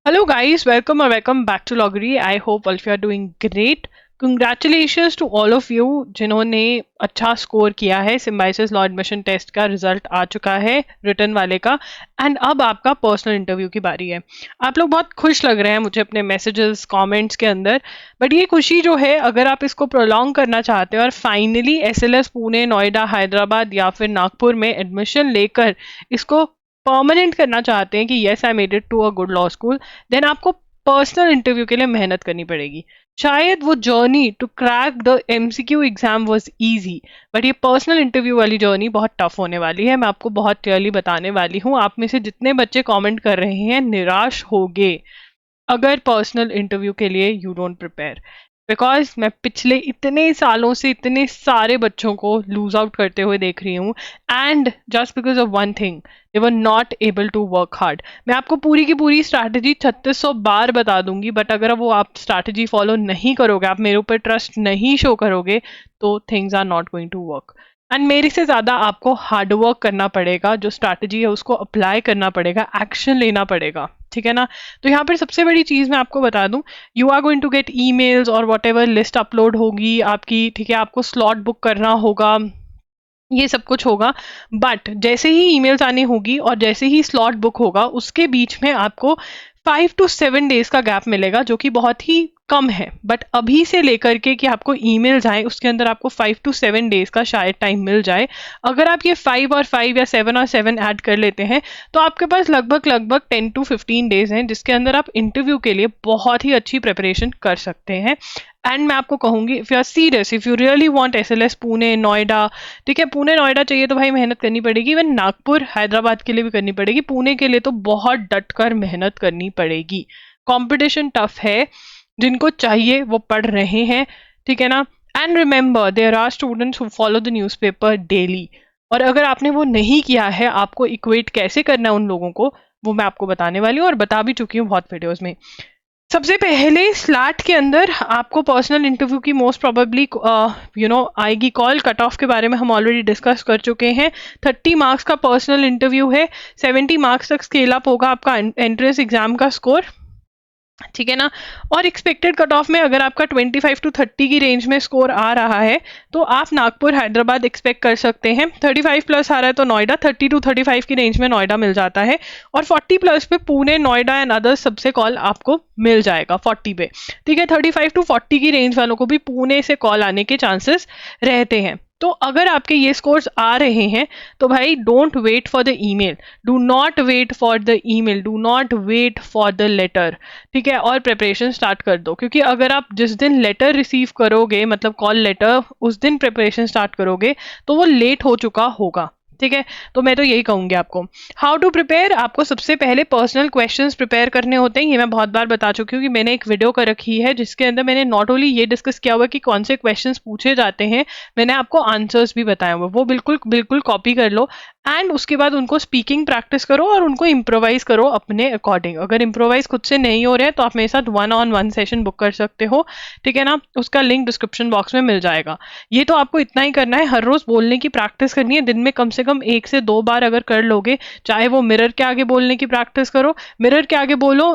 Hello guys, welcome back to Loggery. I hope all of you are doing great. Congratulations to all of you जिन्होंने अच्छा score किया है। Symbiosis law admission test का result आ चुका है return वाले का। एंड अब आपका पर्सनल इंटरव्यू की बारी है। आप लोग बहुत खुश लग रहे हैं मुझे अपने मैसेजेस कमेंट्स के अंदर। बट ये खुशी जो है, अगर आप इसको प्रोलॉन्ग करना चाहते हो और फाइनली एसएलएस पुणे, नोएडा, हैदराबाद या फिर नागपुर में एडमिशन लेकर इसको परमानेंट करना चाहते हैं कि yes I made it to a good law school, then आपको पर्सनल इंटरव्यू के लिए मेहनत करनी पड़ेगी। शायद वो journey to crack the MCQ exam was easy, but ये पर्सनल इंटरव्यू वाली जर्नी बहुत टफ होने वाली है। मैं आपको बहुत क्लियरली बताने वाली हूँ। आप में से जितने बच्चे कमेंट कर रहे हैं निराश होगे अगर पर्सनल इंटरव्यू के लिए यू डोंट प्रिपेयर। बिकॉज मैं पिछले इतने सालों से इतने सारे बच्चों को लूज आउट करते हुए देख रही हूँ, and just because of one thing, they were not able to work hard. मैं आपको पूरी की पूरी स्ट्रैटेजी 3600 बार बता दूंगी, बट अगर वो आप स्ट्रैटेजी फॉलो नहीं करोगे, आप मेरे ऊपर ट्रस्ट नहीं शो करोगे, तो things are not going to work. And मेरे से ज़्यादा आपको हार्डवर्क करना पड़ेगा, जो स्ट्रैटेजी है उसको अप्लाई करना पड़ेगा, एक्शन लेना पड़ेगा, ठीक है ना। तो यहाँ पर सबसे बड़ी चीज़ मैं आपको बता दूं, you are going to get emails और वॉट एवर लिस्ट अपलोड होगी आपकी, ठीक है। आपको स्लॉट बुक करना होगा, ये सब कुछ होगा। बट जैसे ही ईमेल्स आनी होगी और जैसे ही स्लॉट बुक होगा, उसके बीच में आपको 5 to 7 डेज का गैप मिलेगा, जो कि बहुत ही कम है। बट अभी से लेकर के कि आपको ईमेल्स आए, उसके अंदर आपको 5 to 7 डेज का शायद टाइम मिल जाए। अगर आप ये 5 और 5 या 7 और 7 ऐड कर लेते हैं, तो आपके पास लगभग 10 to 15 डेज हैं, जिसके अंदर आप इंटरव्यू के लिए बहुत ही अच्छी प्रिपरेशन कर सकते हैं। एंड मैं आपको कहूंगी, if you are serious, if you really want SLS Pune, Noida, ठीक है, पुणे नोएडा चाहिए तो भाई मेहनत करनी पड़ेगी। इवन नागपुर, हैदराबाद के लिए भी करनी पड़ेगी। पुणे के लिए तो बहुत डट कर मेहनत करनी पड़ेगी। कंपटीशन टफ है, जिनको चाहिए वो पढ़ रहे हैं, ठीक है ना। And remember, there are students who follow the newspaper daily. और अगर आपने वो नहीं किया है, आपको इक्वेट कैसे करना है उन लोगों को, वो मैं आपको बताने वाली हूँ और बता भी चुकी हूँ बहुत वीडियोस में। सबसे पहले स्लैट के अंदर आपको पर्सनल इंटरव्यू की मोस्ट प्रोबेबली आएगी कॉल। कट ऑफ के बारे में हम ऑलरेडी डिस्कस कर चुके हैं। 30 मार्क्स का पर्सनल इंटरव्यू है। 70 मार्क्स तक स्केल अप होगा आपका एंट्रेंस एग्जाम का स्कोर, ठीक है ना। और एक्सपेक्टेड कट ऑफ में अगर आपका 25 to 30 की रेंज में स्कोर आ रहा है, तो आप नागपुर, हैदराबाद एक्सपेक्ट कर सकते हैं। 35 प्लस आ रहा है तो नोएडा, 30 to 35 की रेंज में नोएडा मिल जाता है। और 40 प्लस पे पुणे, नोएडा एंड अदर्स सबसे कॉल आपको मिल जाएगा 40 पे, ठीक है। 35 to 40 की रेंज वालों को भी पुणे से कॉल आने के चांसेस रहते हैं। तो अगर आपके ये स्कोर्स आ रहे हैं, तो भाई don't wait for the email, do not wait for the email, do not wait for the letter, ठीक है। और प्रिपरेशन स्टार्ट कर दो, क्योंकि अगर आप जिस दिन लेटर रिसीव करोगे, मतलब कॉल लेटर, उस दिन प्रिपरेशन स्टार्ट करोगे, तो वो लेट हो चुका होगा, ठीक है। तो मैं तो यही कहूंगी आपको। हाउ टू प्रिपेयर, आपको सबसे पहले पर्सनल क्वेश्चंस प्रिपेयर करने होते हैं। ये मैं बहुत बार बता चुकी हूँ कि मैंने एक वीडियो कर रखी है, जिसके अंदर मैंने नॉट ओनली ये डिस्कस किया हुआ कि कौन से क्वेश्चंस पूछे जाते हैं, मैंने आपको आंसर्स भी बताए हुए। वो बिल्कुल बिल्कुल कॉपी कर लो, एंड उसके बाद उनको स्पीकिंग प्रैक्टिस करो और उनको इम्प्रोवाइज करो अपने अकॉर्डिंग। अगर इम्प्रोवाइज खुद से नहीं हो रहे हैं, तो आप मेरे साथ 1-on-1 सेशन बुक कर सकते हो, ठीक है ना। उसका लिंक डिस्क्रिप्शन बॉक्स में मिल जाएगा। ये तो आपको इतना ही करना है, हर रोज बोलने की प्रैक्टिस करनी है। दिन में कम से कम 1 से 2 बार अगर कर लोगे, चाहे वो मिरर के आगे बोलने की प्रैक्टिस करो, मिरर के आगे बोलो,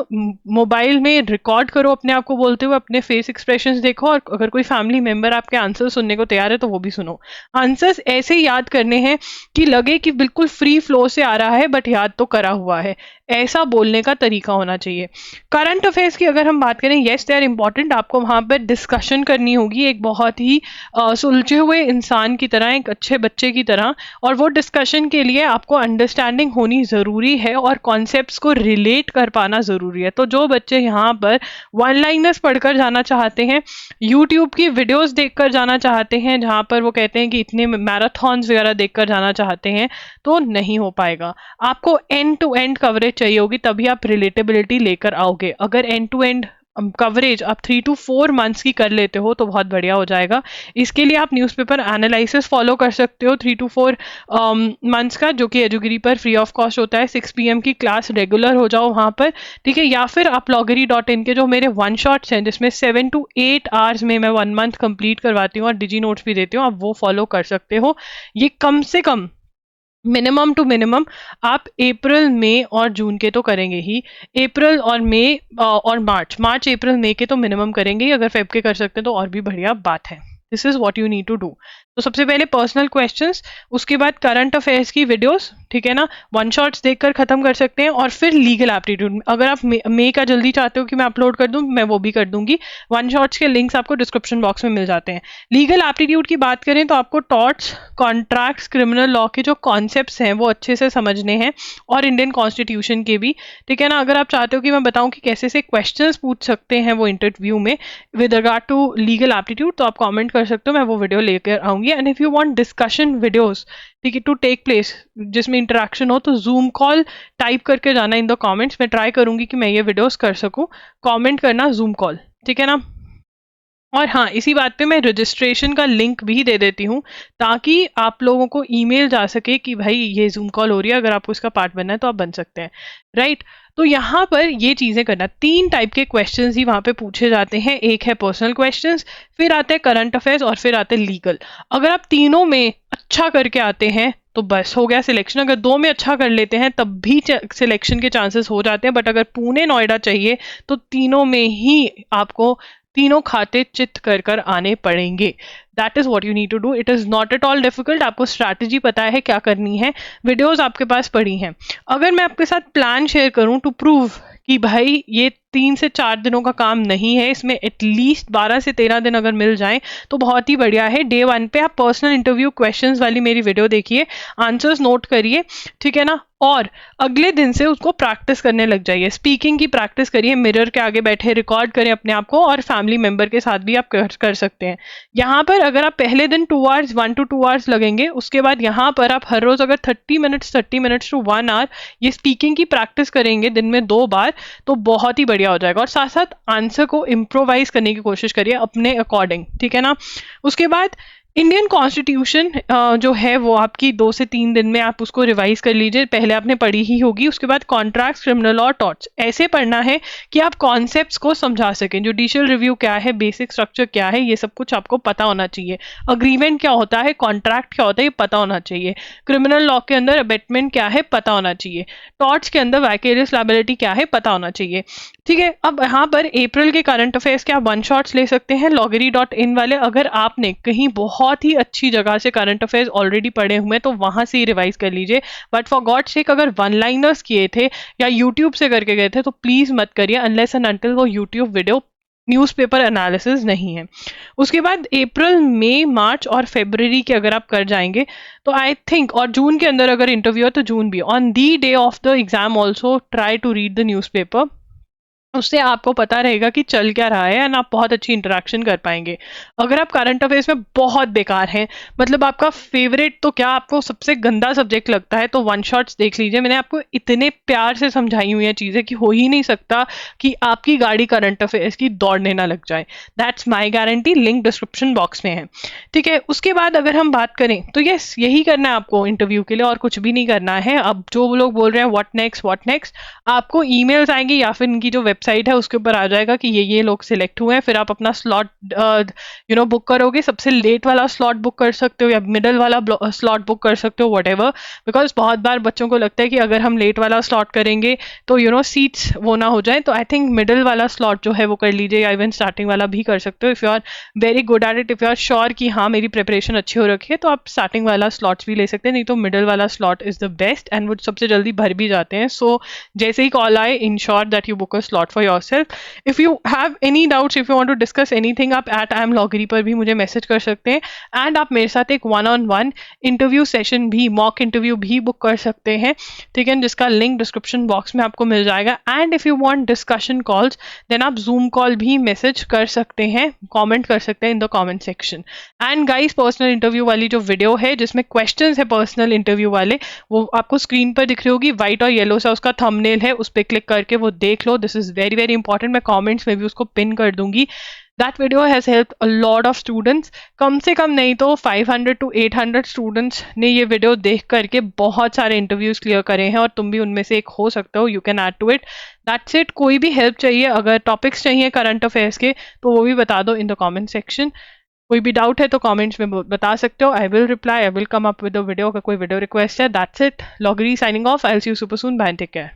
मोबाइल में रिकॉर्ड करो अपने आप को बोलते हुए, अपने फेस एक्सप्रेशंस देखो, और अगर कोई फैमिली मेंबर आपके आंसर सुनने को तैयार है तो वो भी सुनो। आंसर्स ऐसे याद करने हैं कि लगे कि बिल्कुल फ्री फ्लो से आ रहा है, बट याद तो करा हुआ है। ऐसा बोलने का तरीका होना चाहिए। करंट अफेयर्स की अगर हम बात करें, येस दे आर इंपॉर्टेंट। आपको वहां पर डिस्कशन करनी होगी एक बहुत ही सुलझे हुए इंसान की तरह, एक अच्छे बच्चे की तरह। और वो डिस्कशन के लिए आपको अंडरस्टैंडिंग होनी ज़रूरी है और कॉन्सेप्ट्स को रिलेट कर पाना ज़रूरी है। तो जो बच्चे यहाँ पर वन लाइनर्स पढ़कर जाना चाहते हैं, यूट्यूब की वीडियोस देखकर जाना चाहते हैं, जहाँ पर वो कहते हैं कि इतने मैराथन्स वगैरह देखकर जाना चाहते हैं, तो नहीं हो पाएगा। आपको एंड टू एंड कवरेज चाहिए होगी, तभी आप रिलेटेबिलिटी लेकर आओगे। अगर एंड टू एंड कवरेज आप 3 to 4 मंथ्स की कर लेते हो, तो बहुत बढ़िया हो जाएगा। इसके लिए आप न्यूज़पेपर एनालिसिस फॉलो कर सकते हो 3 to 4 मंथ्स का, जो कि एजुगिरी पर फ्री ऑफ कॉस्ट होता है। 6 PM की क्लास रेगुलर हो जाओ वहाँ पर, ठीक है। या फिर आप loggery.in के जो मेरे 1 शॉट्स हैं, जिसमें 7 to 8 आवर्स में मैं 1 मंथ कंप्लीट करवाती हूँ और डिजी नोट्स भी देती हूँ, आप वो फॉलो कर सकते हो। ये कम से कम मिनिमम टू मिनिमम आप अप्रैल मई और जून के तो करेंगे ही, अप्रैल और मई और मार्च अप्रैल मई के तो मिनिमम करेंगे ही, अगर फेब के कर सकते हैं तो और भी बढ़िया बात है। This is what you need to do. तो सबसे पहले पर्सनल क्वेश्चंस, उसके बाद करंट अफेयर्स की वीडियोस, ठीक है ना, वन शॉट्स देखकर खत्म कर सकते हैं, और फिर लीगल एप्टीट्यूड। अगर आप मई का जल्दी चाहते हो कि मैं अपलोड कर दूं, मैं वो भी कर दूंगी। वन शॉट्स के लिंक्स आपको डिस्क्रिप्शन बॉक्स में मिल जाते हैं। लीगल एप्टीट्यूड की बात करें तो आपको टॉर्ट्स, कॉन्ट्रैक्ट्स, क्रिमिनल लॉ के जो कॉन्सेप्ट्स हैं वो अच्छे से समझने हैं, और इंडियन कॉन्स्टिट्यूशन के भी, ठीक है ना। अगर आप चाहते हो कि मैं बताऊं कि कैसे से क्वेश्चंस पूछ सकते हैं वो इंटरव्यू में with regard to legal aptitude, तो आप कमेंट कर सकते हो, मैं वो वीडियो लेकर आऊंगी। And if you want discussion videos, ठीक है, टू टेक प्लेस, जिसमें इंटरेक्शन हो, तो जूम कॉल टाइप करके जाना इन द कमेंट्स। मैं ट्राई करूंगी कि मैं ये वीडियोस कर सकूं। कमेंट करना जूम कॉल, ठीक है ना। और हाँ, इसी बात पे मैं रजिस्ट्रेशन का लिंक भी दे देती हूँ, ताकि आप लोगों को ईमेल जा सके कि भाई ये जूम कॉल हो रही है, अगर आपको इसका पार्ट बनना है तो आप बन सकते हैं, राइट। तो यहाँ पर ये चीजें करना, 3 टाइप के क्वेश्चंस ही वहां पे पूछे जाते हैं। एक है पर्सनल क्वेश्चंस, फिर आते हैं करंट अफेयर्स, और फिर आते हैं लीगल। अगर आप तीनों में अच्छा करके आते हैं तो बस हो गया सिलेक्शन। अगर 2 में अच्छा कर लेते हैं तब भी सिलेक्शन के चांसेस हो जाते हैं, बट अगर पुणे नोएडा चाहिए तो तीनों में ही आपको तीनों खाते चित कर कर आने पड़ेंगे। That is what you need to do. It is not at all difficult. आपको स्ट्रैटेजी पता है क्या करनी है, वीडियोस आपके पास पड़ी हैं। अगर मैं आपके साथ प्लान शेयर करूं टू प्रूव कि भाई ये 3 से 4 दिनों का काम नहीं है, इसमें एटलीस्ट 12 से 13 दिन अगर मिल जाए तो बहुत ही बढ़िया है। डे 1 पे आप पर्सनल इंटरव्यू क्वेश्चंस वाली मेरी वीडियो देखिए, आंसर्स नोट करिए, ठीक है ना, और अगले दिन से उसको प्रैक्टिस करने लग जाइए। स्पीकिंग की प्रैक्टिस करिए, मिरर के आगे बैठे रिकॉर्ड करें अपने आप को, और फैमिली मेंबर के साथ भी आप कर सकते हैं। यहाँ पर अगर आप पहले दिन 2 आवर्स 1 to 2 आवर्स लगेंगे, उसके बाद यहाँ पर आप हर रोज अगर 30 मिनट्स टू 1 आवर ये स्पीकिंग की प्रैक्टिस करेंगे दिन में 2 बार, तो बहुत ही बढ़िया हो जाएगा। और साथ साथ आंसर को इम्प्रोवाइज करने की कोशिश करिए अपने अकॉर्डिंग, ठीक है ना। उसके बाद इंडियन कॉन्स्टिट्यूशन जो है वो आपकी 2 से 3 दिन में आप उसको रिवाइज कर लीजिए, पहले आपने पढ़ी ही होगी। उसके बाद कॉन्ट्रैक्ट्स, क्रिमिनल लॉ, टॉर्ट्स ऐसे पढ़ना है कि आप कॉन्सेप्ट्स को समझा सकें। जुडिशियल रिव्यू क्या है, बेसिक स्ट्रक्चर क्या है, ये सब कुछ आपको पता होना चाहिए। अग्रीमेंट क्या होता है, कॉन्ट्रैक्ट क्या होता है, ये पता होना चाहिए। क्रिमिनल लॉ के अंदर अबेटमेंट क्या है, पता होना चाहिए। टॉर्ट्स के अंदर वैकेरियस लायबिलिटी क्या है, पता होना चाहिए, ठीक है। अब यहाँ पर अप्रैल के करंट अफेयर्स के आप 1 शॉट्स ले सकते हैं loggery.in वाले। अगर आपने कहीं बहुत ही अच्छी जगह से करंट अफेयर्स ऑलरेडी पढ़े हुए हैं तो वहां से ही रिवाइज कर लीजिए। बट फॉर गॉड सेक अगर 1 लाइनर्स किए थे या यूट्यूब से करके गए थे तो प्लीज मत करिए, अनलेस एंड अनटिल वो यूट्यूब वीडियो न्यूज़पेपर एनालिसिस नहीं है। उसके बाद अप्रैल, मई, मार्च और फरवरी के अगर आप कर जाएंगे तो आई थिंक, और जून के अंदर अगर इंटरव्यू है तो जून भी, on the day of the exam also try to read the newspaper. उससे आपको पता रहेगा कि चल क्या रहा है, एंड आप बहुत अच्छी इंटरेक्शन कर पाएंगे। अगर आप करंट अफेयर्स में बहुत बेकार हैं, मतलब आपका फेवरेट तो क्या, आपको सबसे गंदा सब्जेक्ट लगता है, तो 1 शॉट्स देख लीजिए। मैंने आपको इतने प्यार से समझाई हुई हैं चीजें कि हो ही नहीं सकता कि आपकी गाड़ी करंट अफेयर्स की दौड़ने ना लग जाए। That's my guarantee. Link description box में है, ठीक है। उसके बाद अगर हम बात करें तो यस, यही करना है आपको इंटरव्यू के लिए, और कुछ भी नहीं करना है। अब जो लोग बोल रहे हैं व्हाट नेक्स्ट, आपको ईमेल्स आएंगी या फिर इनकी जो वेबसाइट है उसके ऊपर आ जाएगा कि ये लोग सिलेक्ट हुए हैं। फिर आप अपना स्लॉट बुक करोगे। सबसे लेट वाला स्लॉट बुक कर सकते हो या मिडल वाला स्लॉट बुक कर सकते हो, व्हाटएवर। बिकॉज बहुत बार बच्चों को लगता है कि अगर हम लेट वाला स्लॉट करेंगे तो सीट्स वो ना हो जाए। तो आई थिंक मिडल वाला स्लॉट जो है वो कर लीजिए, या इवन स्टार्टिंग वाला भी कर सकते हो। If you are very good at it, if you are sure कि हाँ मेरी प्रिपरेशन अच्छी हो रखी है, तो आप स्टार्टिंग वाला स्लॉट्स भी ले सकते हैं। नहीं तो मिडल वाला slot is the best, and वो सबसे जल्दी भर भी जाते हैं। सो जैसे ही कॉल आए, ensure that you book a slot for yourself. If you have any doubts, if you want to discuss anything, आप @IamLoggery पर भी मुझे मैसेज कर सकते हैं। एंड आप मेरे साथ एक 1-on-1 इंटरव्यू सेशन भी, मॉक इंटरव्यू भी बुक कर सकते हैं, ठीक है, जिसका लिंक डिस्क्रिप्शन बॉक्स में आपको मिल जाएगा। And if you want discussion calls, then आप जूम कॉल भी मैसेज कर सकते हैं, कमेंट कर सकते हैं in the comment section. And guys, personal interview वाली जो वीडियो है जिसमें क्वेश्चंस है पर्सनल इंटरव्यू वाले, वो आपको स्क्रीन पर दिख रही होगी, व्हाइट और येलो सा उसका थंबनेल है, उस पर क्लिक करके वो देख लो। This is very very important. मैं कमेंट्स में भी उसको पिन कर दूंगी। That video has help a lot of students. कम से कम नहीं तो 500 to 800 स्टूडेंट्स ने ये वीडियो देख करके बहुत सारे इंटरव्यूज क्लियर करे हैं, और तुम भी उनमें से एक हो सकते हो। You can add to it. That's it. कोई भी हेल्प चाहिए, अगर टॉपिक्स चाहिए करंट अफेयर्स के, तो वो भी बता दो इन द कॉमेंट सेक्शन। कोई भी डाउट है तो कमेंट्स में बता सकते हो, I will reply, I will come up with a video. अगर कोई वीडियो रिक्वेस्ट है, दैट्स इट, लॉगरी signing off, I will see you super soon, bye, take care.